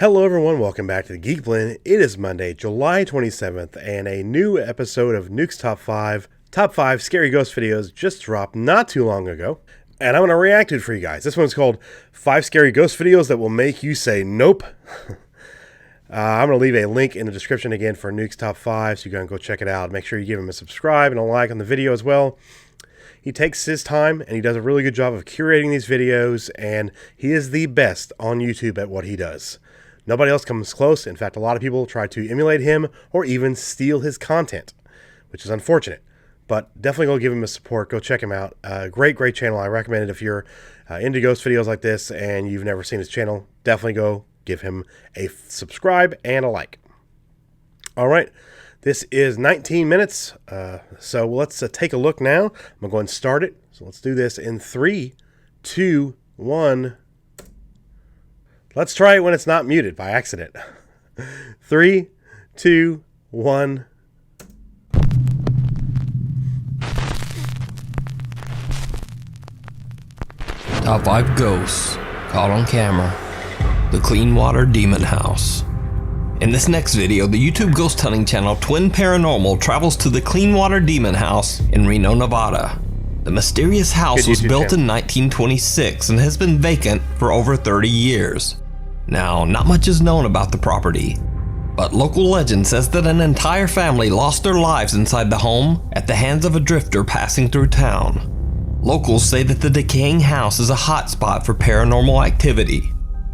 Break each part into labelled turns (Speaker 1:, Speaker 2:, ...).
Speaker 1: Hello everyone, welcome back to the Geek Blend. It is Monday, July 27th, and a new episode of Nukes Top 5 Scary Ghost videos just dropped not too long ago. And I'm going to react to it for you guys. This one's called 5 Scary Ghost Videos That Will Make You Say Nope. I'm going to leave a link in the description again for Nukes Top 5, so you can go check it out. Make sure you give him a subscribe and a like on the video as well. He takes his time, and he does a really good job of curating these videos, and he is the best on YouTube at what he does. Nobody else comes close. In fact, a lot of people try to emulate him or even steal his content, which is unfortunate. But definitely go give him a support. Go check him out. Great channel. I recommend it if you're into ghost videos like this and you've never seen his channel. Definitely go give him a subscribe and a like. All right. This is 19 minutes. So let's take a look now. I'm going to go and start it. So let's do this in 3, 2, 1. Let's try it when it's not muted by accident. 3, 2, 1.
Speaker 2: Top 5 ghosts caught on camera. The Clean Water Demon House. In this next video, the YouTube ghost hunting channel Twin Paranormal travels to the Clean Water Demon House in Reno, Nevada. The mysterious house was built in 1926 and has been vacant for over 30 years. Now, not much is known about the property, but local legend says that an entire family lost their lives inside the home at the hands of a drifter passing through town. Locals say that the decaying house is a hotspot for paranormal activity.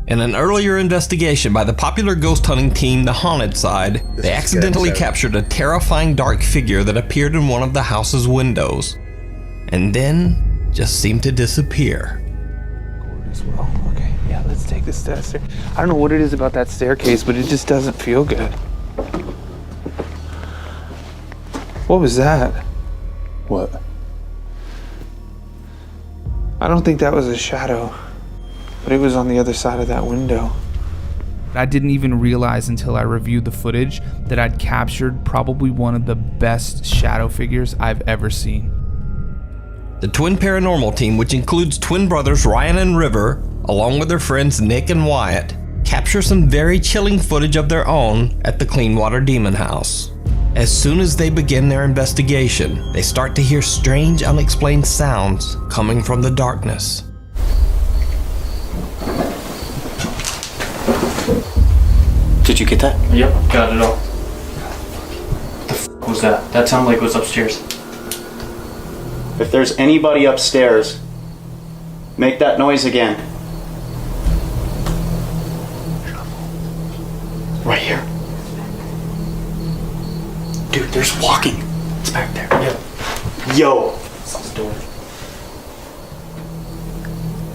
Speaker 2: In an earlier investigation by the popular ghost hunting team The Haunted Side, they accidentally captured a terrifying dark figure that appeared in one of the house's windows, and then just seemed to disappear.
Speaker 3: As well. Okay, yeah, let's take this stairs. I don't know what it is about that staircase, but it just doesn't feel good. What was that? What? I don't think that was a shadow, but it was on the other side of that window.
Speaker 4: I didn't even realize until I reviewed the footage that I'd captured probably one of the best shadow figures I've ever seen.
Speaker 2: The Twin Paranormal team, which includes twin brothers Ryan and River, along with their friends Nick and Wyatt, capture some very chilling footage of their own at the Clean Water Demon House. As soon as they begin their investigation, they start to hear strange, unexplained sounds coming from the darkness.
Speaker 5: Did you get that?
Speaker 6: Yep, got it all. What the f was that? That sounded like it was upstairs.
Speaker 5: If there's anybody upstairs, make that noise again. Right here. Dude, there's walking. It's back there.
Speaker 6: Yep.
Speaker 5: Yo.
Speaker 6: It's this door.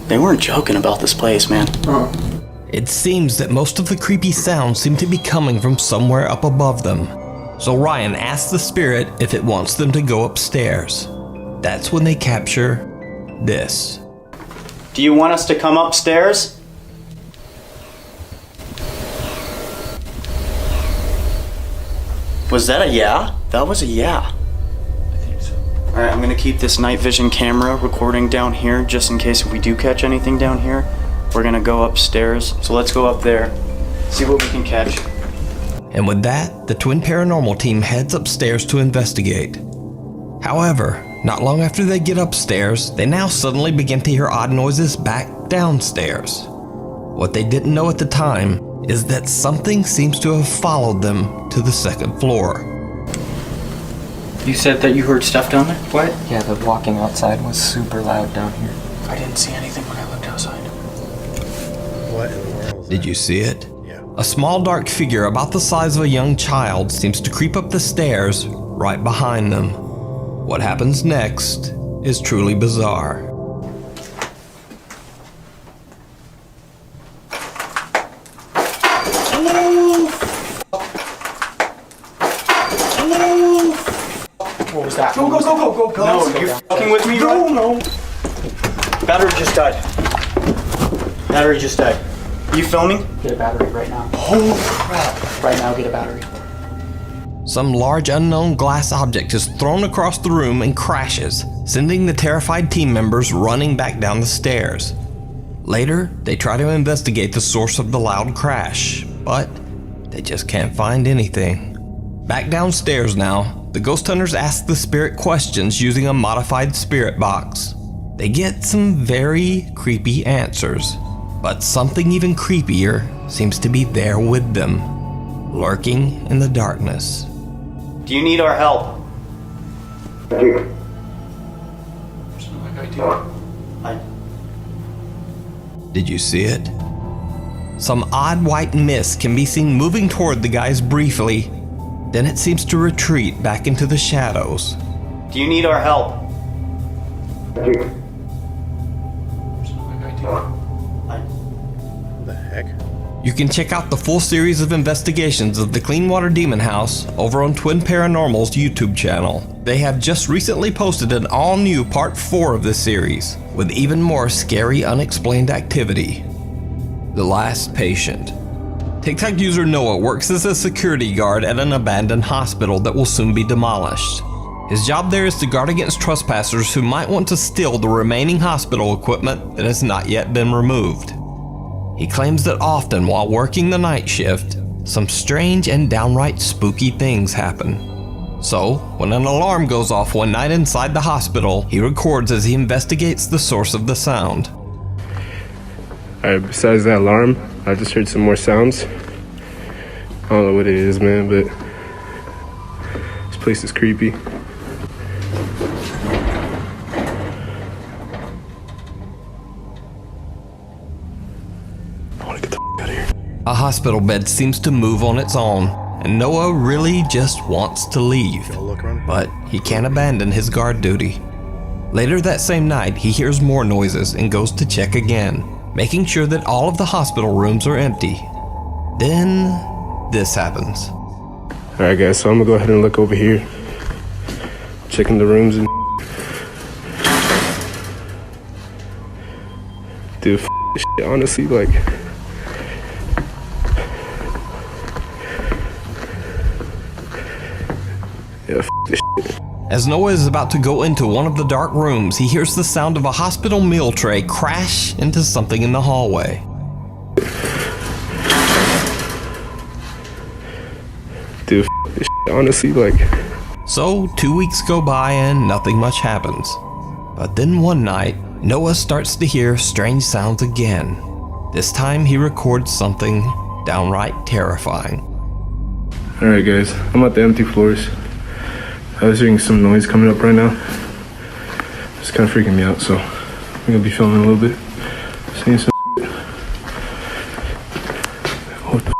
Speaker 5: They weren't joking about this place, man.
Speaker 2: It seems that most of the creepy sounds seem to be coming from somewhere up above them. So Ryan asks the spirit if it wants them to go upstairs. That's when they capture this.
Speaker 5: Do you want us to come upstairs? Was that a yeah? That was a yeah.
Speaker 6: I think so.
Speaker 5: Alright, I'm gonna keep this night vision camera recording down here just in case if we do catch anything down here. We're gonna go upstairs. So let's go up there, see what we can catch.
Speaker 2: And with that, the Twin Paranormal team heads upstairs to investigate. However, not long after they get upstairs, they now suddenly begin to hear odd noises back downstairs. What they didn't know at the time is that something seems to have followed them to the second floor.
Speaker 6: You said that you heard stuff down there? What?
Speaker 7: Yeah, the walking outside was super loud down here.
Speaker 5: I didn't see anything when I looked outside.
Speaker 1: What in the world is that?
Speaker 2: Did you see it?
Speaker 1: Yeah.
Speaker 2: A small dark figure about the size of a young child seems to creep up the stairs right behind them. What happens next is truly bizarre.
Speaker 5: What was that?
Speaker 6: Go.
Speaker 5: No, you're fucking with me, bro? No. Battery just died. Battery just died. Are you filming?
Speaker 6: Get a battery right now.
Speaker 5: Holy crap.
Speaker 6: Right now, get a battery.
Speaker 2: Some large unknown glass object is thrown across the room and crashes, sending the terrified team members running back down the stairs. Later, they try to investigate the source of the loud crash, but they just can't find anything. Back downstairs now, the ghost hunters ask the spirit questions using a modified spirit box. They get some very creepy answers, but something even creepier seems to be there with them, lurking in the darkness.
Speaker 5: Do you need our help?
Speaker 2: Did you see it? Some odd white mist can be seen moving toward the guys briefly, then it seems to retreat back into the shadows.
Speaker 5: Do you need our help?
Speaker 1: What the heck?
Speaker 2: You can check out the full series of investigations of the Clean Water Demon House over on Twin Paranormal's YouTube channel. They have just recently posted an all-new Part 4 of this series, with even more scary unexplained activity. The Last Patient. TikTok user Noah works as a security guard at an abandoned hospital that will soon be demolished. His job there is to guard against trespassers who might want to steal the remaining hospital equipment that has not yet been removed. He claims that often while working the night shift, some strange and downright spooky things happen. So, when an alarm goes off one night inside the hospital, he records as he investigates the source of the sound.
Speaker 8: Alright, besides that alarm, I just heard some more sounds. I don't know what it is, man, but this place is creepy. I want to get the out of here.
Speaker 2: A hospital bed seems to move on its own, and Noah really just wants to leave.
Speaker 1: Look around.
Speaker 2: But he can't abandon his guard duty. Later that same night, he hears more noises and goes to check again, making sure that all of the hospital rooms are empty. Then, this happens.
Speaker 8: Alright guys, so I'm gonna go ahead and look over here. Checking the rooms and dude, this shit, honestly, like yeah, this shit.
Speaker 2: As Noah is about to go into one of the dark rooms, he hears the sound of a hospital meal tray crash into something in the hallway.
Speaker 8: Dude, this shit, honestly, like.
Speaker 2: So, 2 weeks go by and nothing much happens. But then one night, Noah starts to hear strange sounds again. This time he records something downright terrifying.
Speaker 8: Alright guys, I'm at the empty floors. I was hearing some noise coming up right now. It's kind of freaking me out, so I'm gonna be filming a little bit. Seeing some shit. What the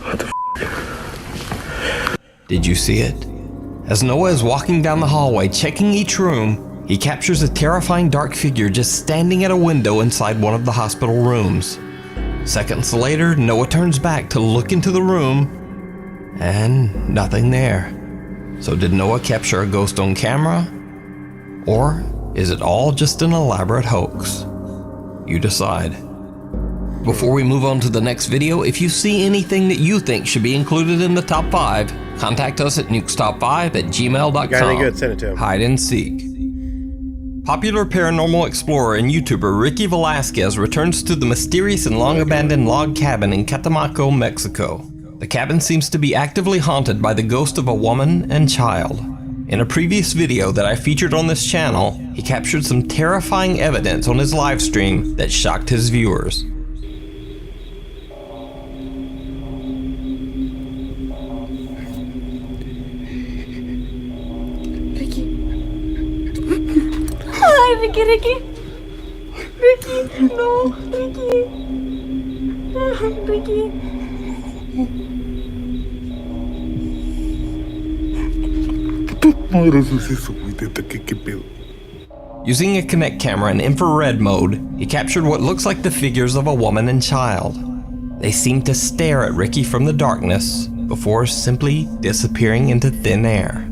Speaker 8: What the
Speaker 2: Did you see it? As Noah is walking down the hallway, checking each room, he captures a terrifying dark figure just standing at a window inside one of the hospital rooms. Seconds later, Noah turns back to look into the room, and nothing there. So did Noah capture a ghost on camera? Or is it all just an elaborate hoax? You decide. Before we move on to the next video, if you see anything that you think should be included in the top 5, contact us at nukestop5@gmail.com.
Speaker 1: Got any good? Send it to him.
Speaker 2: Hide and seek. Popular paranormal explorer and YouTuber Ricky Velasquez returns to the mysterious and long-abandoned log cabin in Catemaco, Mexico. The cabin seems to be actively haunted by the ghost of a woman and child. In a previous video that I featured on this channel, he captured some terrifying evidence on his live stream that shocked his viewers.
Speaker 9: Hi, Ricky. Ricky, no, Ricky.
Speaker 2: Using a Kinect camera in infrared mode, he captured what looks like the figures of a woman and child. They seem to stare at Ricky from the darkness before simply disappearing into thin air.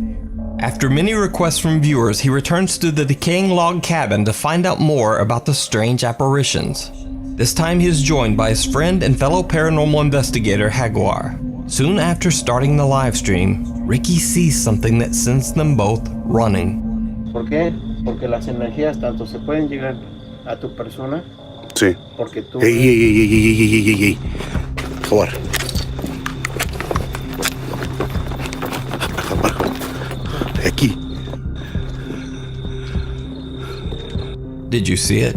Speaker 2: After many requests from viewers, he returns to the decaying log cabin to find out more about the strange apparitions. This time he is joined by his friend and fellow paranormal investigator Jaguar. Soon after starting the live stream, Ricky sees something that sends them both running.
Speaker 10: ¿Por qué? porque las energías tanto se pueden llegar a tu persona.
Speaker 11: Sí.
Speaker 10: Porque tú.
Speaker 11: Ey. Jaguar. Aquí.
Speaker 2: Did you see it?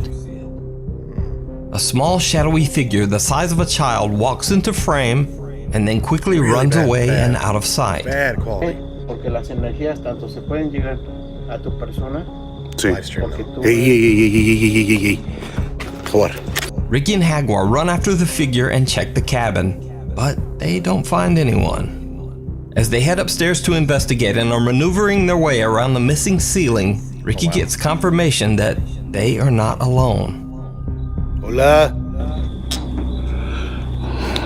Speaker 2: A small shadowy figure the size of a child walks into frame and then quickly runs away and out of sight.
Speaker 1: Bad quality.
Speaker 10: Porque las energías tanto se pueden llegar a tu persona.
Speaker 11: Sí.
Speaker 10: Porque tú.
Speaker 11: Ey. Jaguar.
Speaker 2: Ricky and Jaguar run after the figure and check the cabin, but they don't find anyone. As they head upstairs to investigate and are maneuvering their way around the missing ceiling, Ricky gets confirmation that they are not alone.
Speaker 11: Hola.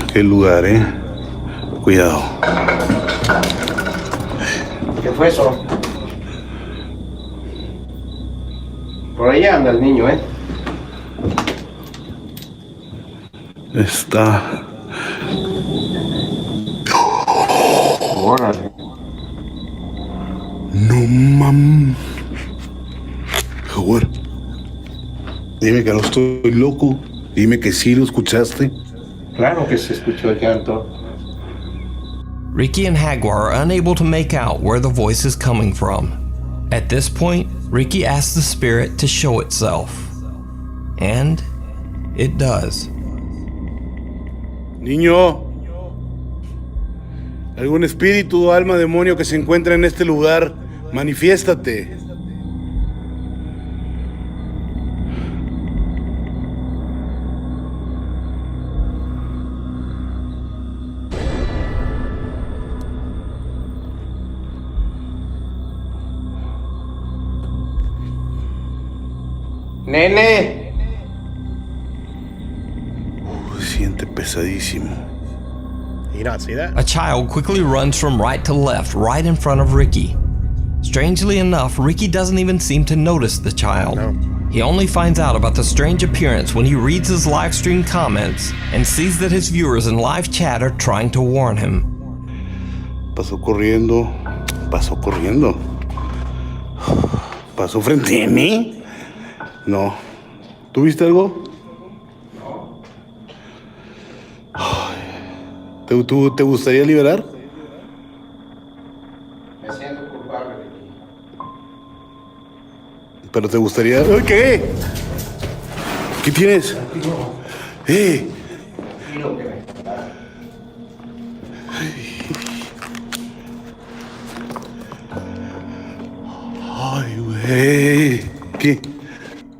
Speaker 11: Qué lugar, Cuidado.
Speaker 10: ¿Qué fue eso? Por ahí anda el niño,
Speaker 11: Está.
Speaker 10: Órale.
Speaker 11: No mam. Jaguar. Dime que no estoy loco. Dime que sí lo escuchaste.
Speaker 10: Claro que se escuchó el llanto.
Speaker 2: Ricky and Jaguar are unable to make out where the voice is coming from. At this point, Ricky asks the spirit to show itself. And it does.
Speaker 11: Niño. Algún espíritu o alma demonio que se encuentra en este lugar, manifiéstate.
Speaker 10: ¡Nene!
Speaker 11: Siente pesadísimo.
Speaker 1: You not see that?
Speaker 2: A child quickly runs from right to left, right in front of Ricky. Strangely enough, Ricky doesn't even seem to notice the child.
Speaker 1: No.
Speaker 2: He only finds out about the strange appearance when he reads his live stream comments and sees that his viewers in live chat are trying to warn him.
Speaker 11: Pasó corriendo. Pasó frente a mí. No. ¿Tú viste algo? ¿Te gustaría liberar?
Speaker 10: Me siento culpable.
Speaker 11: Pero te gustaría... ¿Qué? ¿Qué tienes? Ay, güey. ¿Qué?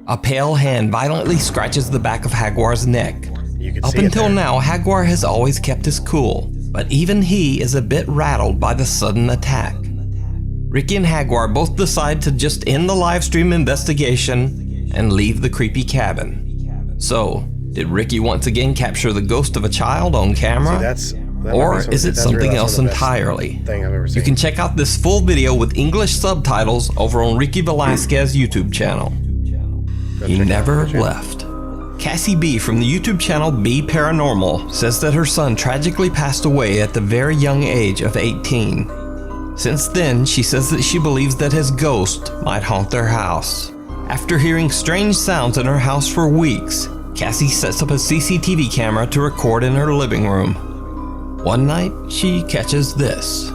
Speaker 2: A pale hand violently scratches the back of Jaguar's neck.
Speaker 1: You can
Speaker 2: Up
Speaker 1: see it
Speaker 2: until
Speaker 1: there.
Speaker 2: now, Jaguar has always kept his cool, but even he is a bit rattled by the sudden attack. Ricky and Jaguar both decide to just end the live stream investigation and leave the creepy cabin. So, did Ricky once again capture the ghost of a child on camera?
Speaker 1: See, that might
Speaker 2: Or
Speaker 1: be
Speaker 2: is it
Speaker 1: that's
Speaker 2: something
Speaker 1: really
Speaker 2: else
Speaker 1: some of the best
Speaker 2: entirely?
Speaker 1: Thing I've ever seen.
Speaker 2: You can check out this full video with English subtitles over on Ricky Velasquez's YouTube channel. He never left. Cassie B from the YouTube channel B Paranormal says that her son tragically passed away at the very young age of 18. Since then, she says that she believes that his ghost might haunt their house. After hearing strange sounds in her house for weeks, Cassie sets up a CCTV camera to record in her living room. One night, she catches this.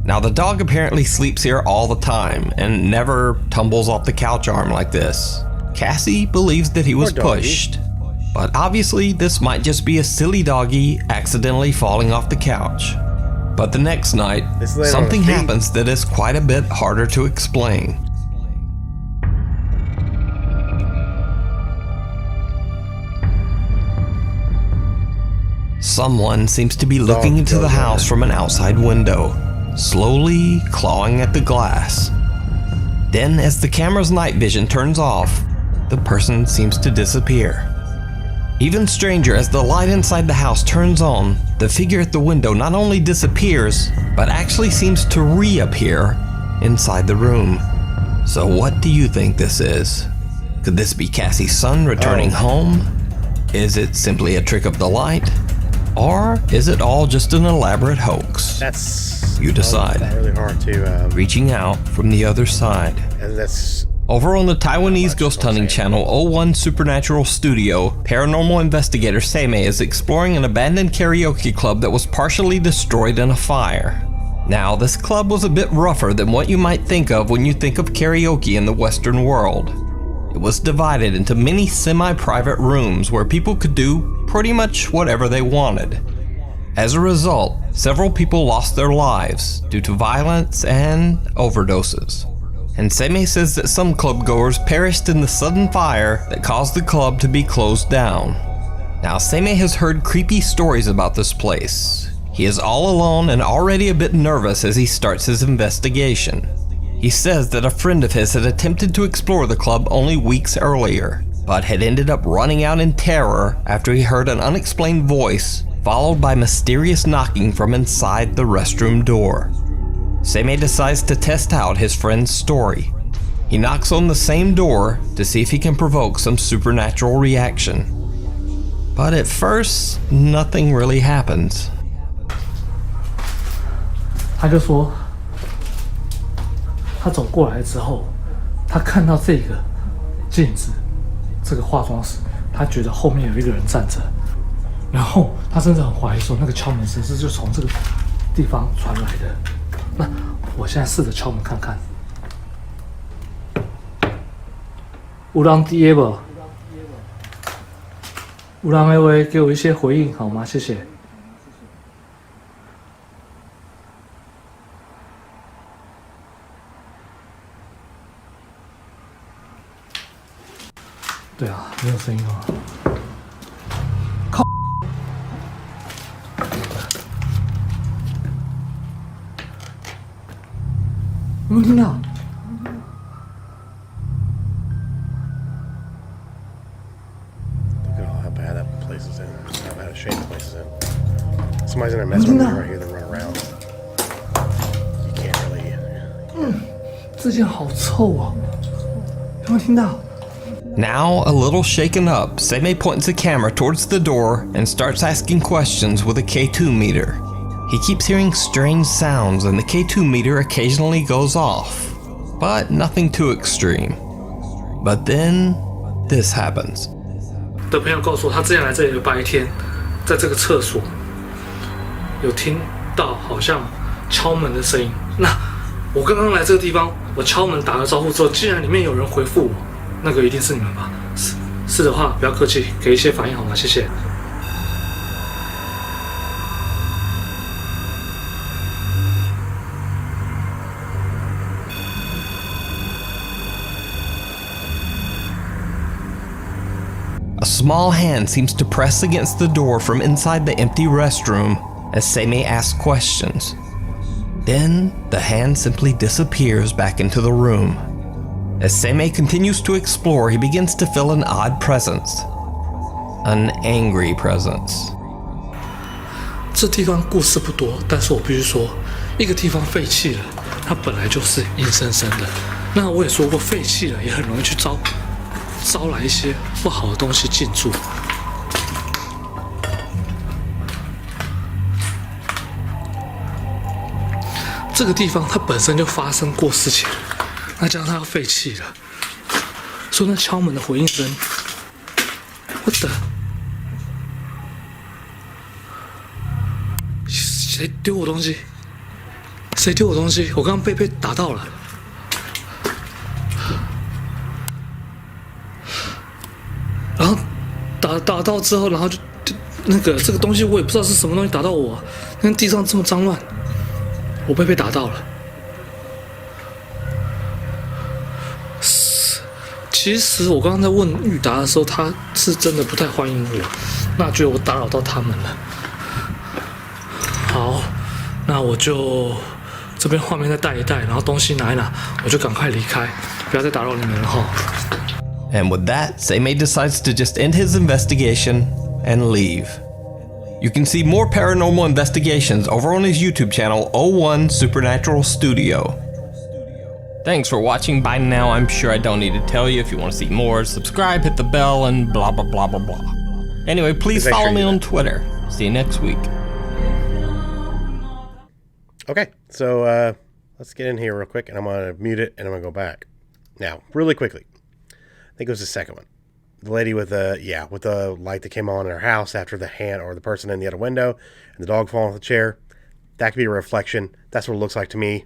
Speaker 2: Now, the dog apparently sleeps here all the time and never tumbles off the couch arm like this. Cassie believes that he was
Speaker 1: Poor doggy.
Speaker 2: pushed, but obviously this might just be a silly doggy accidentally falling off the couch. But the next night,
Speaker 1: It's laying on
Speaker 2: something
Speaker 1: its feet.
Speaker 2: happens that is quite a bit harder to explain. Someone seems to be looking into the house from an outside window, slowly clawing at the glass. Then, as the camera's night vision turns off, the person seems to disappear. Even stranger, as the light inside the house turns on, the figure at the window not only disappears, but actually seems to reappear inside the room. So what do you think this is? Could this be Cassie's son returning home? Is it simply a trick of the light? Or is it all just an elaborate hoax? You decide.
Speaker 1: Really hard to
Speaker 2: reaching out from the other side.
Speaker 1: And that's
Speaker 2: over on the Taiwanese ghost hunting channel 01 Supernatural Studio, paranormal investigator Seimei is exploring an abandoned karaoke club that was partially destroyed in a fire. Now, this club was a bit rougher than what you might think of when you think of karaoke in the Western world. It was divided into many semi-private rooms where people could do pretty much whatever they wanted. As a result, several people lost their lives due to violence and overdoses. And Seimei says that some clubgoers perished in the sudden fire that caused the club to be closed down. Now, Seimei has heard creepy stories about this place. He is all alone and already a bit nervous as he starts his investigation. He says that a friend of his had attempted to explore the club only weeks earlier, but had ended up running out in terror after he heard an unexplained voice, followed by mysterious knocking from inside the restroom door. Seimei decides to test out his friend's story. He knocks on the same door to see if he can provoke some supernatural reaction. But at first, nothing really happens.
Speaker 12: 他就说，他走过来之后，他看到这个镜子，这个化妆室，他觉得后面有一个人站着，然后他甚至很怀疑说，那个敲门声是就从这个地方传来的。那我现在试着敲门看看，有人在不？有人的话给我一些回应好吗？谢谢。 对啊，没有声音啊！靠！有没有听到？
Speaker 1: Look at all how bad that place is in. How bad a shape the place is in. Somebody's in a mess right here that run around. You can't really.
Speaker 12: 这件好臭啊！有没有听到？
Speaker 2: Now, a little shaken up, Seimei points the camera towards the door and starts asking questions with a K2 meter. He keeps hearing strange sounds and the K2 meter occasionally goes off, but nothing too extreme. But then, this happens.
Speaker 12: 的朋友告诉我，他之前来这里的白天，在这个厕所有听到好像敲门的声音。那我刚刚来这个地方，我敲门打个招呼之后，竟然里面有人回复我。 那个一定是你们吧？是的话，不要客气，给一些反应好吗？谢谢。
Speaker 2: A small hand seems to press against the door from inside the empty restroom as Seimei asks questions. Then, the hand simply disappears back into the room. As Seimei continues to explore, he begins to feel an odd presence. An angry presence.
Speaker 12: 这地方故事不多，但是我必须说，一个地方废弃了，它本来就是阴森森的。那我也说过，废弃了也很容易去招来一些不好的东西进驻。这个地方它本身就发生过事情。 那这样它要废弃了，说那敲门的回应声，我的，谁丢我东西？谁丢我东西？我刚刚被打到了，然后打到之后，然后就那个这个东西我也不知道是什么东西打到我，那地上这么脏乱，我被打到了。 其实我刚刚在问玉达的时候，他是真的不太欢迎我，那觉得我打扰到他们了。好，那我就这边画面再带一带，然后东西拿一拿，我就赶快离开，不要再打扰你们了哈。
Speaker 2: And with that, Seimei decides to just end his investigation and leave. You can see more paranormal investigations over on his YouTube channel 01 Supernatural Studio. Thanks for watching. By now, I'm sure I don't need to tell you. If you want to see more, subscribe, hit the bell, and blah, blah, blah, blah, blah. Anyway, please follow me on Twitter. See you next week.
Speaker 1: Okay, so let's get in here real quick, and I'm going to mute it, and I'm going to go back. Now, really quickly, I think it was the second one. The lady with the light that came on in her house after the hand or the person in the other window, and the dog falling off the chair. That could be a reflection. That's what it looks like to me.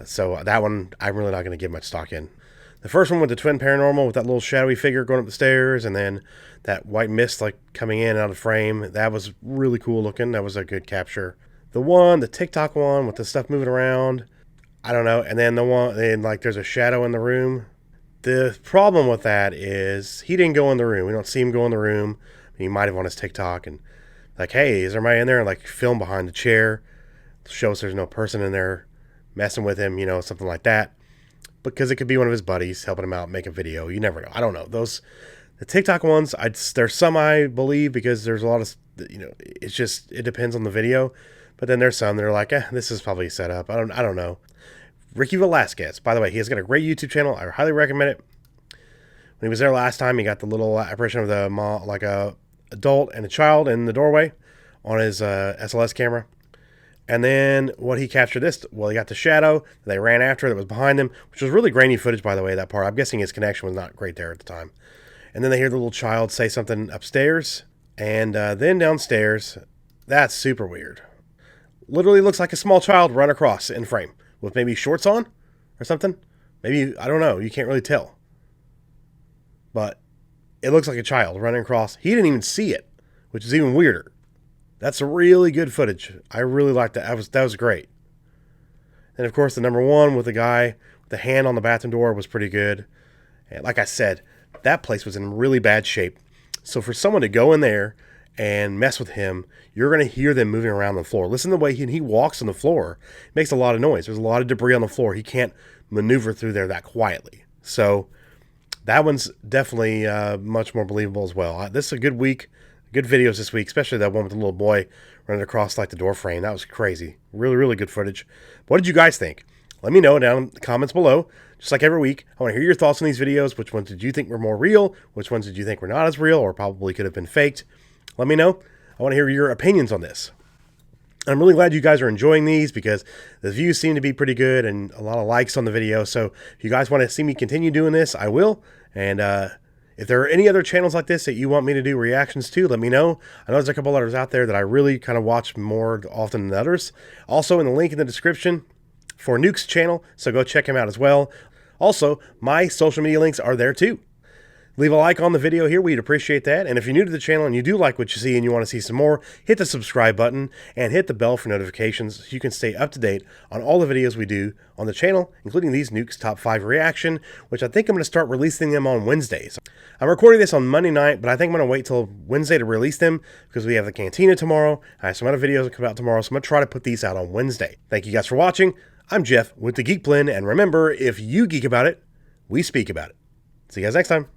Speaker 1: So that one, I'm really not going to give much stock in. The first one with the twin paranormal, with that little shadowy figure going up the stairs, and then that white mist like coming in and out of frame, that was really cool looking. That was a good capture. The TikTok one with the stuff moving around, I don't know. And then there's a shadow in the room. The problem with that is he didn't go in the room. We don't see him go in the room. He might have on his TikTok and like, hey, is everybody in there? And like film behind the chair, shows there's no person in there messing with him, something like that. Because it could be one of his buddies helping him out, make a video. You never know. I don't know. The TikTok ones, there's some I believe because there's a lot of, it depends on the video. But then there's some that are like, this is probably set up. I don't know. Ricky Velasquez, by the way, he has got a great YouTube channel. I highly recommend it. When he was there last time, he got the little apparition of the mom, like a adult and a child in the doorway on his SLS camera. And then what he captured he got the shadow. They ran after that was behind them, which was really grainy footage, by the way, that part. I'm guessing his connection was not great there at the time. And then they hear the little child say something upstairs. And then downstairs, that's super weird. Literally looks like a small child run across in frame with maybe shorts on or something. Maybe, I don't know. You can't really tell. But it looks like a child running across. He didn't even see it, which is even weirder. That's really good footage. I really liked that. That was great. And of course, the number one with the guy with the hand on the bathroom door was pretty good. And like I said, that place was in really bad shape. So for someone to go in there and mess with him, you're going to hear them moving around the floor. Listen to the way he walks on the floor. It makes a lot of noise. There's a lot of debris on the floor. He can't maneuver through there that quietly. So that one's definitely much more believable as well. This is a good week. Good videos this week, especially that one with the little boy running across like the door frame. That was crazy. Really, really good footage. What did you guys think? Let me know down in the comments below. Just like every week, I want to hear your thoughts on these videos. Which ones did you think were more real? Which ones did you think were not as real or probably could have been faked? Let me know. I want to hear your opinions on this. I'm really glad you guys are enjoying these because the views seem to be pretty good and a lot of likes on the video. So if you guys want to see me continue doing this, I will. And if there are any other channels like this that you want me to do reactions to, let me know. I know there's a couple others out there that I really kind of watch more often than others. Also in the link in the description for Nukes channel, so go check him out as well. Also, my social media links are there too. Leave a like on the video here. We'd appreciate that. And if you're new to the channel and you do like what you see and you want to see some more, hit the subscribe button and hit the bell for notifications so you can stay up to date on all the videos we do on the channel, including these Nukes Top 5 reaction, which I think I'm going to start releasing them on Wednesdays. I'm recording this on Monday night, but I think I'm going to wait till Wednesday to release them because we have the Cantina tomorrow. I have some other videos that come out tomorrow, so I'm going to try to put these out on Wednesday. Thank you guys for watching. I'm Jeff with the Geek Blend, and remember, if you geek about it, we speak about it. See you guys next time.